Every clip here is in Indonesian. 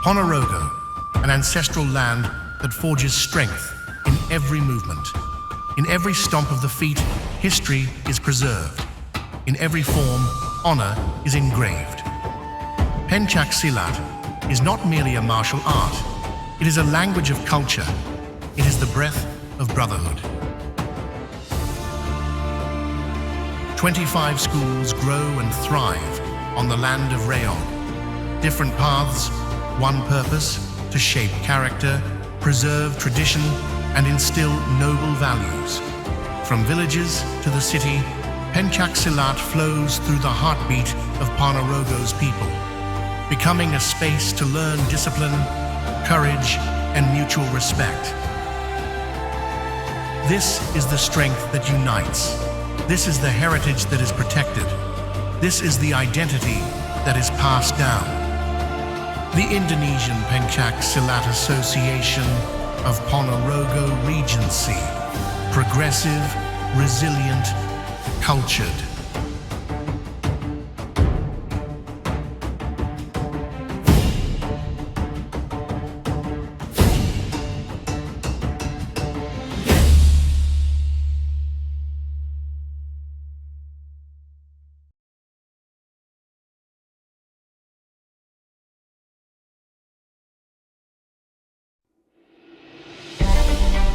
Ponorogo, an ancestral land that forges strength in every movement. In every stomp of the feet, history is preserved. In every form, honor is engraved. Pencak Silat is not merely a martial art. It is a language of culture. It is the breath of brotherhood. 25 schools grow and thrive on the land of Rayong. Different paths, one purpose, to shape character, preserve tradition, and instill noble values. From villages to the city, Pencak Silat flows through the heartbeat of Ponorogo's people, becoming a space to learn discipline, courage, and mutual respect. This is the strength that unites. This is the heritage that is protected. This is the identity that is passed down. The Indonesian Pencak Silat Association of Ponorogo Regency. Progressive, resilient, cultured.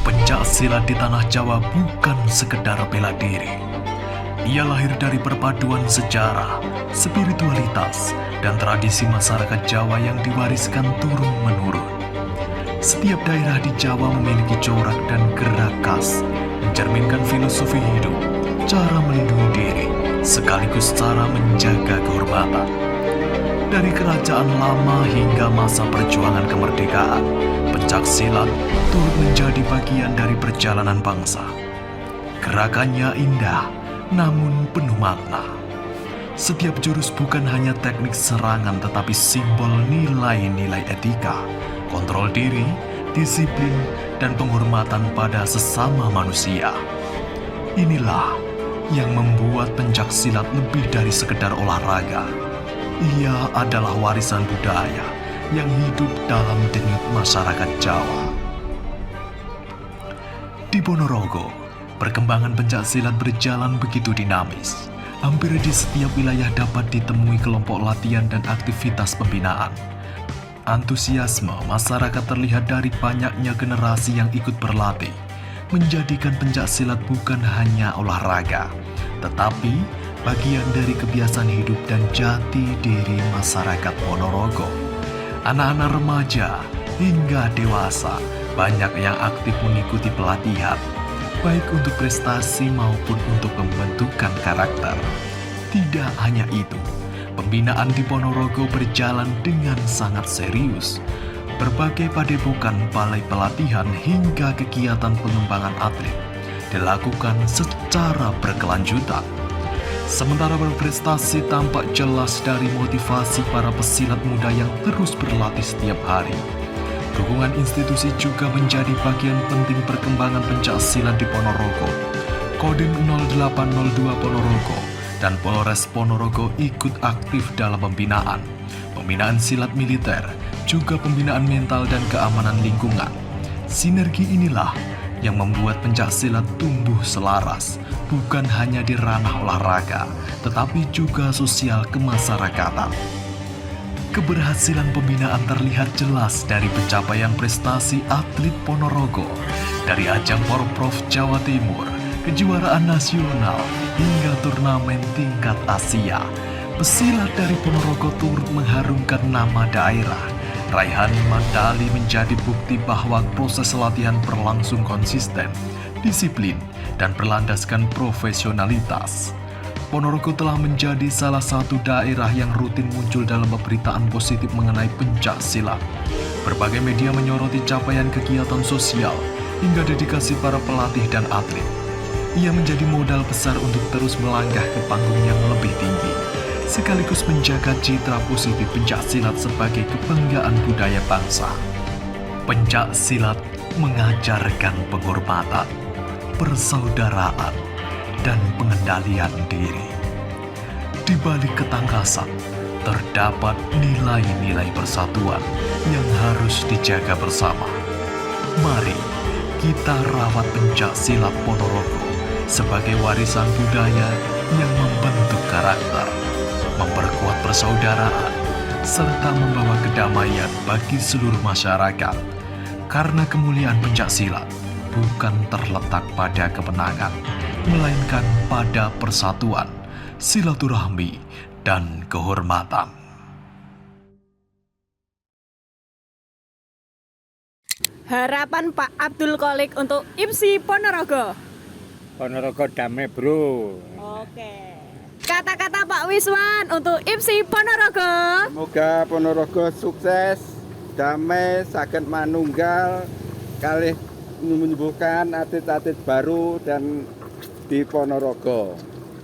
Pencak silat di tanah Jawa bukan sekedar bela diri. Ia lahir dari perpaduan sejarah, spiritualitas, dan tradisi masyarakat Jawa yang diwariskan turun-menurun. Setiap daerah di Jawa memiliki corak dan gerak khas, mencerminkan filosofi hidup, cara melindungi diri, sekaligus cara menjaga kehormatan. Dari kerajaan lama hingga masa perjuangan kemerdekaan, pencak silat turut menjadi bagian dari perjalanan bangsa. Gerakannya indah, namun penuh makna. Setiap jurus bukan hanya teknik serangan, tetapi simbol nilai-nilai etika, kontrol diri, disiplin, dan penghormatan pada sesama manusia. Inilah yang membuat pencak silat lebih dari sekedar olahraga. Ia adalah warisan budaya yang hidup dalam denyut masyarakat Jawa. Di Ponorogo, perkembangan pencak silat berjalan begitu dinamis. Hampir di setiap wilayah dapat ditemui kelompok latihan dan aktivitas pembinaan. Antusiasme masyarakat terlihat dari banyaknya generasi yang ikut berlatih, menjadikan pencak silat bukan hanya olahraga, tetapi bagian dari kebiasaan hidup dan jati diri masyarakat Ponorogo. Anak-anak remaja hingga dewasa banyak yang aktif mengikuti pelatihan, baik untuk prestasi maupun untuk pembentukan karakter. Tidak hanya itu, pembinaan di Ponorogo berjalan dengan sangat serius. Berbagai padepokan, balai pelatihan, hingga kegiatan pengembangan atlet dilakukan secara berkelanjutan. Sementara berprestasi tampak jelas dari motivasi para pesilat muda yang terus berlatih setiap hari. Dukungan institusi juga menjadi bagian penting perkembangan pencak silat di Ponorogo. Kodim 0802 Ponorogo dan Polres Ponorogo ikut aktif dalam pembinaan silat militer, juga pembinaan mental dan keamanan lingkungan. Sinergi inilah yang membuat pencak silat tumbuh selaras, bukan hanya di ranah olahraga, tetapi juga sosial kemasyarakatan. Keberhasilan pembinaan terlihat jelas dari pencapaian prestasi atlet Ponorogo, dari ajang Porprov Jawa Timur, kejuaraan nasional, hingga turnamen tingkat Asia. Pesilat dari Ponorogo turut mengharumkan nama daerah. Raihan medali menjadi bukti bahwa proses latihan berlangsung konsisten, disiplin, dan berlandaskan profesionalitas. Ponorogo telah menjadi salah satu daerah yang rutin muncul dalam pemberitaan positif mengenai pencak silat. Berbagai media menyoroti capaian kegiatan sosial hingga dedikasi para pelatih dan atlet. Ia menjadi modal besar untuk terus melangkah ke panggung yang lebih tinggi, sekaligus menjaga citra positif pencak silat sebagai kebanggaan budaya bangsa. Pencak silat mengajarkan penghormatan, persaudaraan, dan pengendalian diri. Di balik ketangkasan, terdapat nilai-nilai persatuan yang harus dijaga bersama. Mari kita rawat pencak silat Ponorogo sebagai warisan budaya yang membentuk karakter, memperkuat persaudaraan, serta membawa kedamaian bagi seluruh masyarakat. Karena kemuliaan pencak silat bukan terletak pada kemenangan, melainkan pada persatuan, silaturahmi, dan kehormatan. Harapan Pak Abdul Qolik untuk IPSI Ponorogo. Ponorogo damai bro. Oke. Kata-kata Pak Wiswan untuk IPSI Ponorogo. Semoga Ponorogo sukses, damai, saged manunggal, kalih menyembuhkan atlet-atlet baru dan di Ponorogo.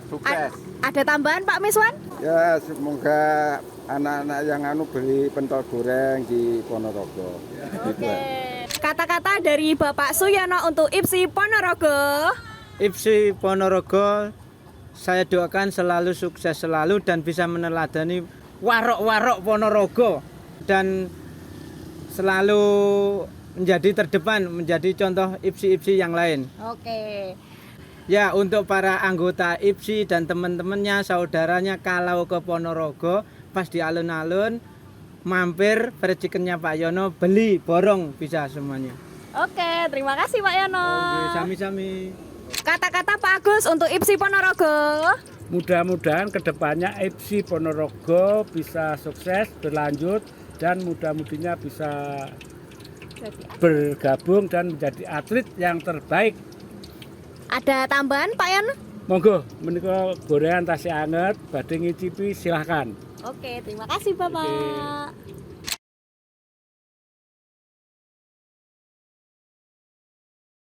Sukses. Ada tambahan Pak Wiswan? Ya, semoga anak-anak yang beli pentol goreng di Ponorogo. Oke. Kata-kata dari Bapak Suyono untuk IPSI Ponorogo. IPSI Ponorogo, saya doakan selalu sukses selalu dan bisa meneladani warok-warok Ponorogo dan selalu menjadi terdepan, menjadi contoh IPSI-IPSI yang lain. Oke. Ya, untuk para anggota IPSI dan teman-temannya, saudaranya kalau ke Ponorogo pas di alun-alun mampir fried chickennya Pak Yono, beli borong bisa semuanya. Oke, terima kasih Pak Yono. Oke, sami-sami. Kata-kata Pak Agus untuk IPSI Ponorogo. Mudah-mudahan kedepannya IPSI Ponorogo bisa sukses, berlanjut, dan mudah-mudahan bisa bergabung dan menjadi atlet yang terbaik. Ada tambahan Pak Yono? Monggo, menika gorengan tasih anget, badhe ngicipi silahkan. Oke, terima kasih Bapak. Oke.